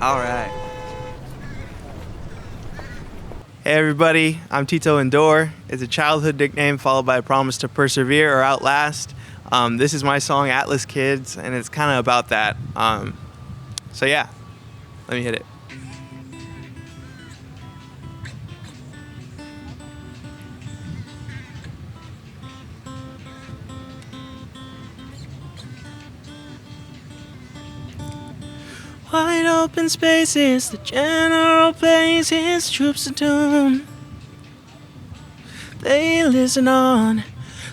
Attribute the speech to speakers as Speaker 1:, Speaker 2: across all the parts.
Speaker 1: All right. Hey everybody, I'm Tito Endure. It's a childhood nickname followed by a promise to persevere or outlast. This is my song Atlas Kids, and it's kind of about that. So yeah, let me hit it. Wide open spaces, the general plays his troops attuned. They listen on,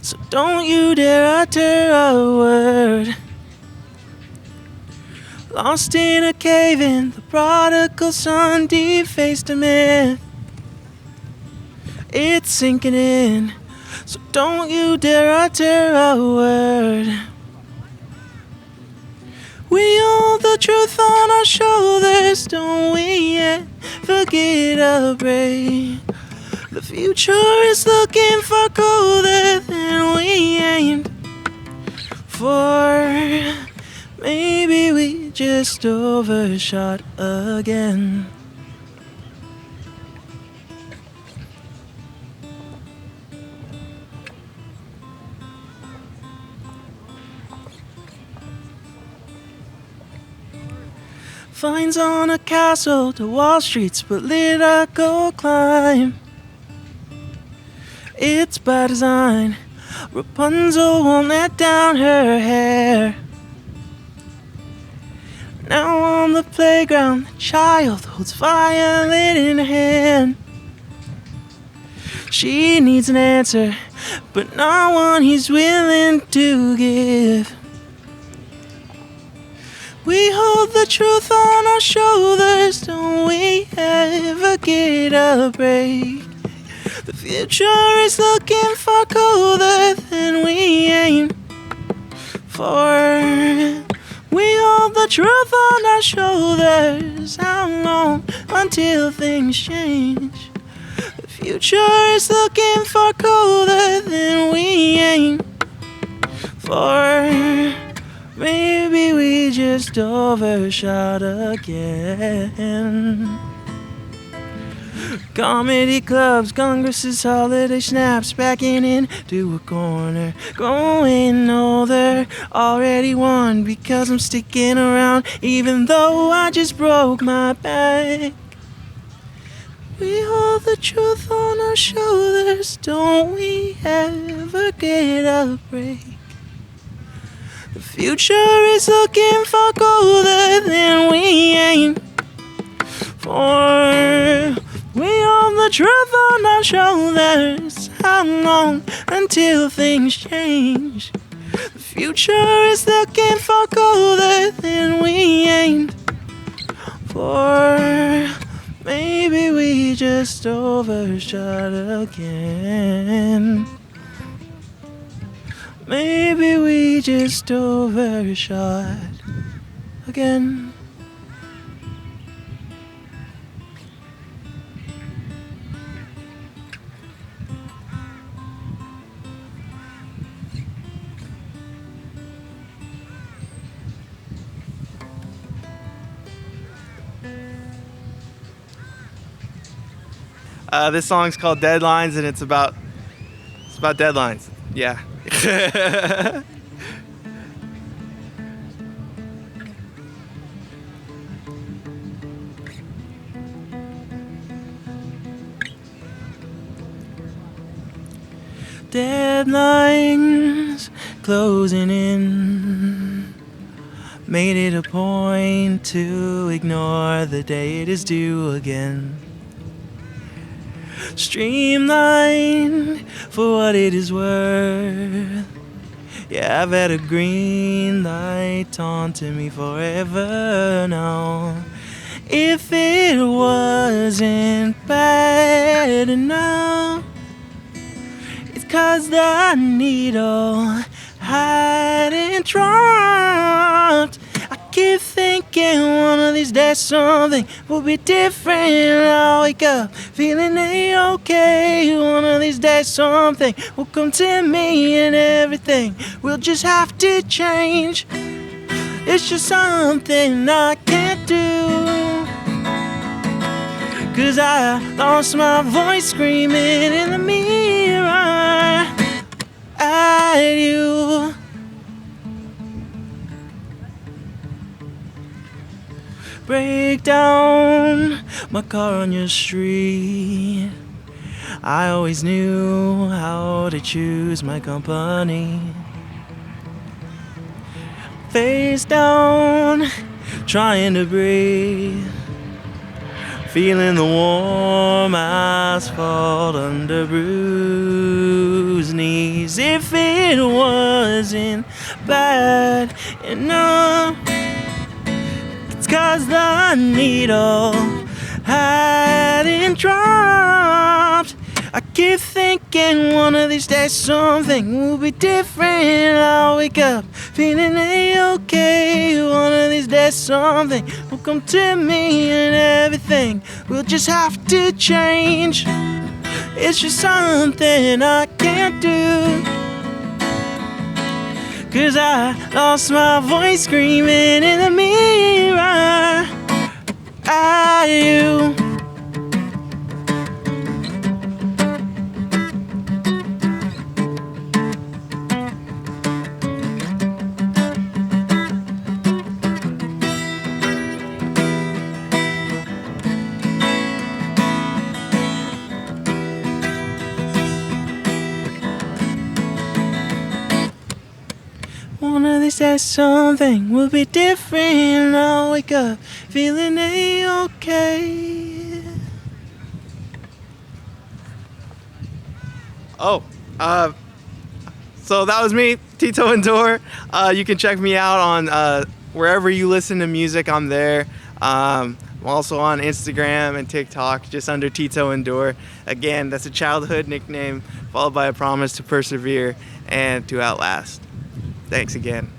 Speaker 1: so don't you dare utter a word. Lost in a cave-in, the prodigal son defaced a myth. It's sinking in, so don't you dare utter a word. We hold the truth on our shoulders, don't we ever get a break. The future is looking for colder than we aimed for. Maybe we just overshot again. Vines on a castle to Wall Street's political climb. It's by design. Rapunzel won't let down her hair. Now on the playground, the child holds violin in her hand. She needs an answer, but not one he's willing to give. We hold the truth on our shoulders, don't we ever get a break. The future is looking for colder than we aimed for. We hold the truth on our shoulders, how long until things change? The future is looking for colder than we aimed for. Maybe we just overshot again. Comedy clubs, Congress's holiday snaps, backing into a corner, growing older. Already won because I'm sticking around, even though I just broke my back. We hold the truth on our shoulders, don't we ever get a break. The future is looking for colder than we aimed for. We hold the truth on our shoulders, how long until things change? The future is looking for colder than we aimed for. Maybe we just overshot again. Maybe we just overshot again. This song's called Deadlines, and it's about deadlines. Yeah. Deadlines closing in. Made it a point to ignore the day it is due again. Streamlined for what it is worth. Yeah, I've had a green light on to me forever now. If it wasn't bad enough, it's 'cause the needle hadn't dropped. I keep thinking one of these days something will be different. I'll wake up feeling A-okay. One of these days something will come to me and everything will just have to change. It's just something I can't do. 'Cause I lost my voice screaming in the mirror at you. Break down my car on your street. I always knew how to choose my company. Face down, trying to breathe. Feeling the warm asphalt under bruised knees. If it wasn't bad enough, it's 'cause the needle hadn't dropped. I keep thinking one of these days something will be different. I'll wake up feeling A-okay. One of these days something will come to me and everything will just have to change. It's just something I can't do. 'Cause I lost my voice screaming in the mirror at you. One of these days something will be different. I'll wake up feeling A-okay. Oh, so that was me, Tito Endure. You can check me out on wherever you listen to music. I'm there. I'm also on Instagram and TikTok, just under Tito Endure. Again, that's a childhood nickname followed by a promise to persevere and to outlast. Thanks again.